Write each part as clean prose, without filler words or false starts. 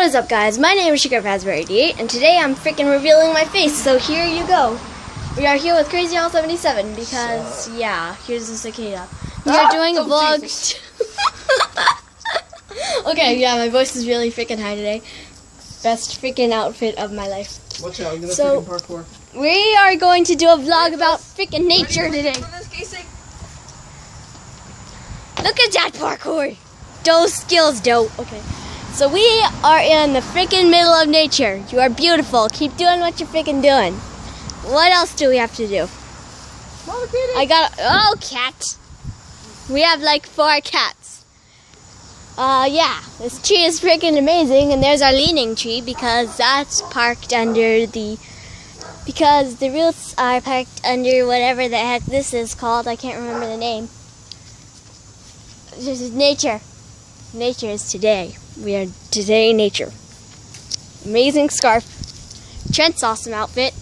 What is up, guys? My name is SugarRaspberry88, and today I'm freaking revealing my face, so here you go. We are here with Crazy Owl 77 because, yeah, here's the cicada. We are doing a vlog. Okay, yeah, my voice is really freaking high today. Best freaking outfit of my life. Watch out, I'm gonna freaking parkour. We are going to do a vlog about freaking nature today. Look at that parkour. Those skills, dope. Okay. So we are in the freaking middle of nature. You are beautiful. Keep doing what you're freaking doing. What else do we have to do? Cat. We have like 4 cats. Yeah, this tree is freaking amazing, and there's our leaning tree because that's parked under the roots are parked under whatever the heck this is called. I can't remember the name. This is nature. Nature is today. We are today nature. Amazing scarf. Trent's awesome outfit.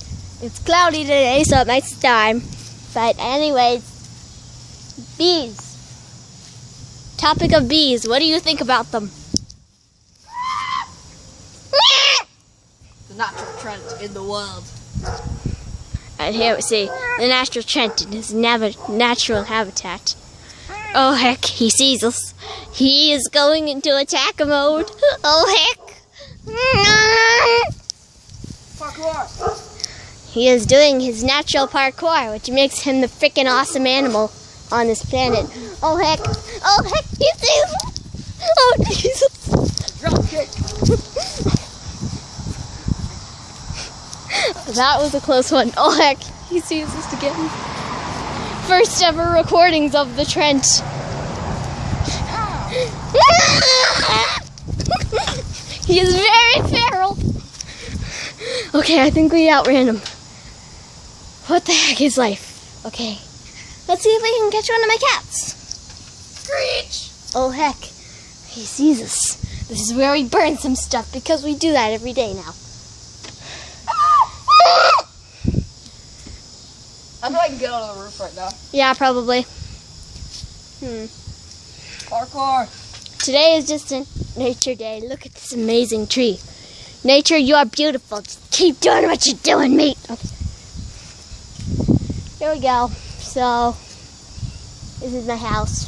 It's cloudy today, so it might storm. But anyways, bees. Topic of bees. What do you think about them? The natural trend in the world. And here we see the natural Trent in his natural habitat. Oh heck, he sees us. He is going into attack mode. Oh heck. Parkour. He is doing his natural parkour, which makes him the freaking awesome animal on this planet. Oh heck. Oh heck, he sees us. Oh Jesus. Drop kick. That was a close one. Oh heck, he sees us again. First ever recordings of the Trent. He is very feral. Okay, I think we outran him. What the heck is life? Okay, let's see if we can catch one of my cats. Screech. Oh heck, he sees us. This is where we burn some stuff because we do that every day now. I think I can get on the roof right now. Yeah, probably. Parkour. Today is just a nature day. Look at this amazing tree. Nature, you are beautiful. Just keep doing what you're doing, mate. Okay. Here we go. So, this is my house.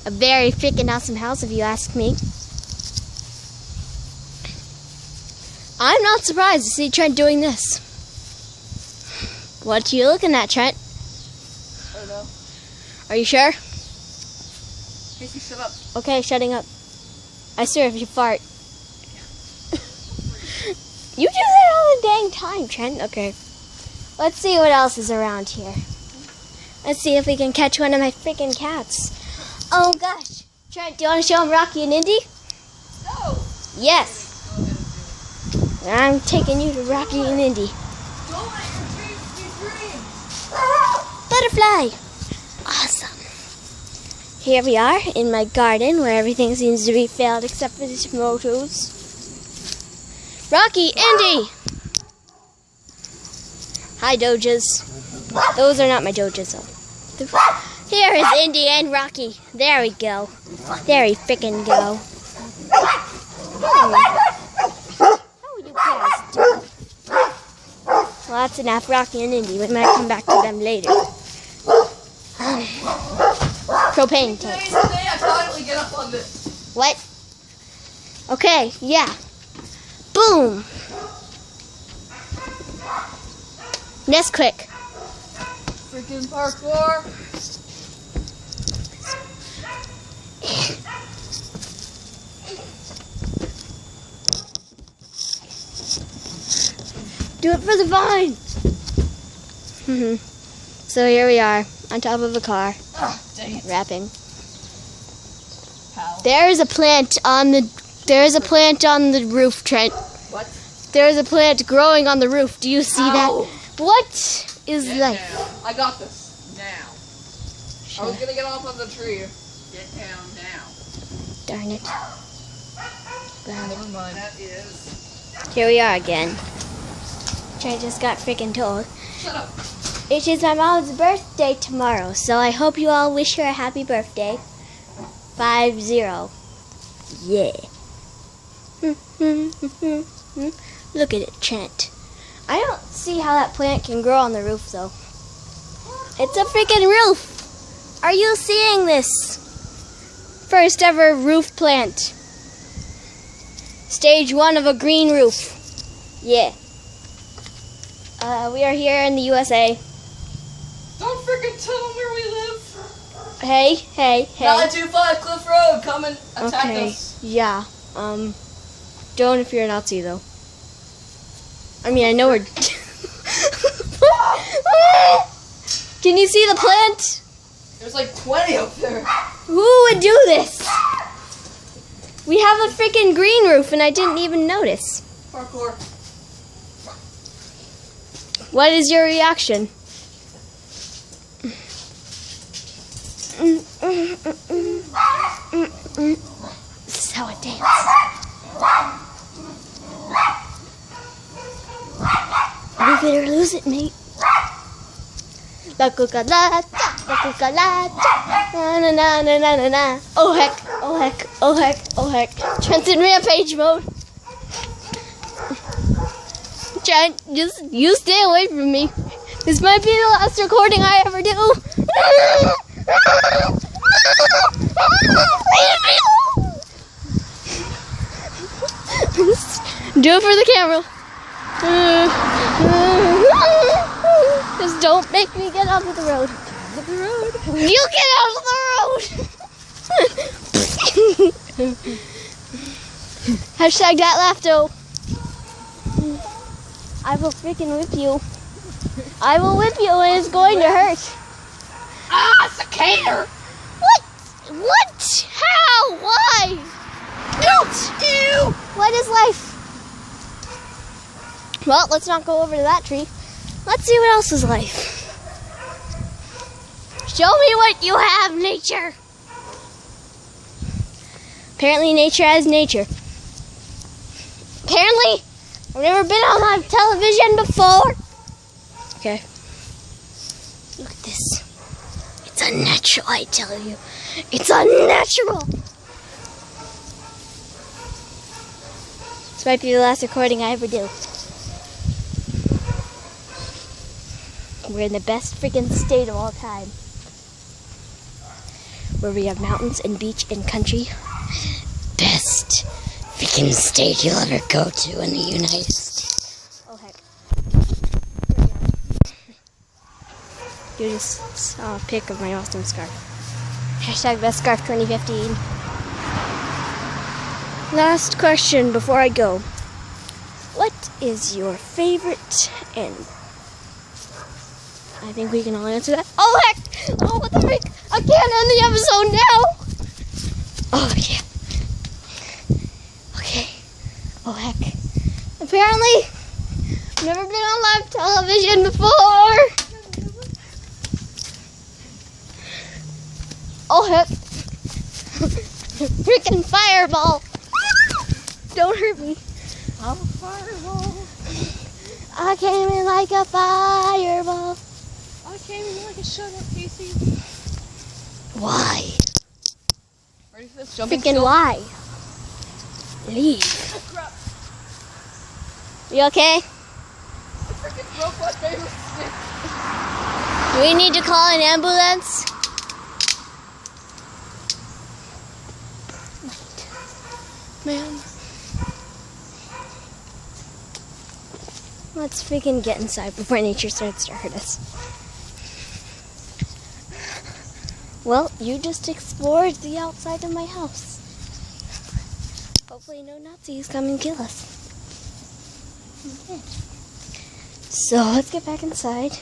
A very freaking awesome house, if you ask me. I'm not surprised to see Trent doing this. What are you looking at, Trent? I don't know. Are you sure? Casey, shut up. Okay, shutting up. I swear if you fart. You do that all the dang time, Trent. Okay. Let's see what else is around here. Let's see if we can catch one of my freaking cats. Oh gosh. Trent, do you want to show them Rocky and Indy? No. Yes. I'm taking you to Rocky and Indy. Don't let your dreams be dreams. Butterfly. Awesome. Here we are in my garden where everything seems to be failed except for the tomatoes. Rocky, Indy! Hi, Dojas. Those are not my Dojas, though. Here is Indy and Rocky. There we go. There we frickin' go. How are you guys doing? Well, that's enough. Rocky and Indy. We might come back to them later. Propane tank. Today I finally get up on this. What? Okay, yeah. Boom. Nesquik. Freaking parkour. Do it for the vine. So here we are on top of a car. Oh, dang it. Wrapping. Pal. There is a plant on the roof, Trent. What? There is a plant growing on the roof. Do you see that? What is that? Down. I got this. Now. I was gonna get off of the tree. Get down now. Darn it. Never mind. That is. Here we are again. Trent just got freaking told. Shut up. It is my mom's birthday tomorrow, so I hope you all wish her a happy birthday. 50. Yeah. Look at it, Trent. I don't see how that plant can grow on the roof, though. It's a freaking roof! Are you seeing this? First ever roof plant. Stage 1 of a green roof. Yeah. We are here in the USA. Don't freaking tell them where we live. Hey. 925 Cliff Road, come and attack us. Yeah. Don't if you're a Nazi, though. I mean, I know we're... Can you see the plant? There's like 20 up there. Who would do this? We have a freaking green roof and I didn't even notice. Parkour. What is your reaction? This is how it dances. You better lose it, mate. La cucaracha, la cucaracha, na na na na na na. Oh heck, oh heck, oh heck, oh heck. Trent's in rampage mode. Trent, you stay away from me. This might be the last recording I ever do. Do it for the camera. Just don't make me get off of the road. You get out of the road! Hashtag that laugh though. I will freaking whip you. I will whip you and it's going to hurt. Ah, cicada! What? How? Why? Ew! What is life? Well, let's not go over to that tree. Let's see what else is life. Show me what you have, nature. Apparently nature has nature. Apparently, I've never been on live television before. Okay. Look at this. It's unnatural, I tell you. It's unnatural. This might be the last recording I ever do. We're in the best freaking state of all time. Where we have mountains and beach and country. Best freaking state you'll ever go to in the United States. Oh heck. You just saw a pic of my awesome scarf. Hashtag best scarf 2015. Last question before I go. What is your favorite and I think we can all answer that. Oh heck! Oh what the frick! I can't end the episode now! Oh yeah. Okay. Oh heck. Apparently, I've never been on live television before! Oh heck. Freaking fireball! Don't hurt me. I'm a fireball. I came in like a fireball. I came in like a shut up, Casey. Why? Ready for this jumping Freaking skill? why? Leave. Oh, crap. You okay? I freaking broke my favorite stick. Do we need to call an ambulance? Man. Let's freaking get inside before nature starts to hurt us. Well, you just explored the outside of my house. Hopefully no Nazis come and kill us. Okay. So let's get back inside.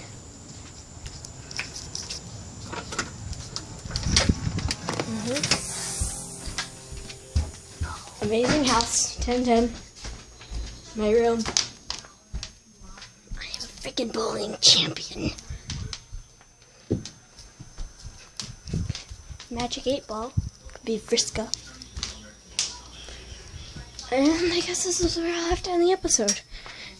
Amazing house, 10/10. My room. I am a freaking bowling champion. Magic 8 ball. Could be Friska. And I guess this is where I'll have to end the episode.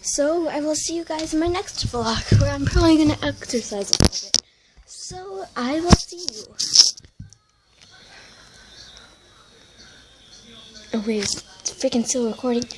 So I will see you guys in my next vlog where I'm probably going to exercise a little bit. So I will see you. Oh wait, it's freaking still recording.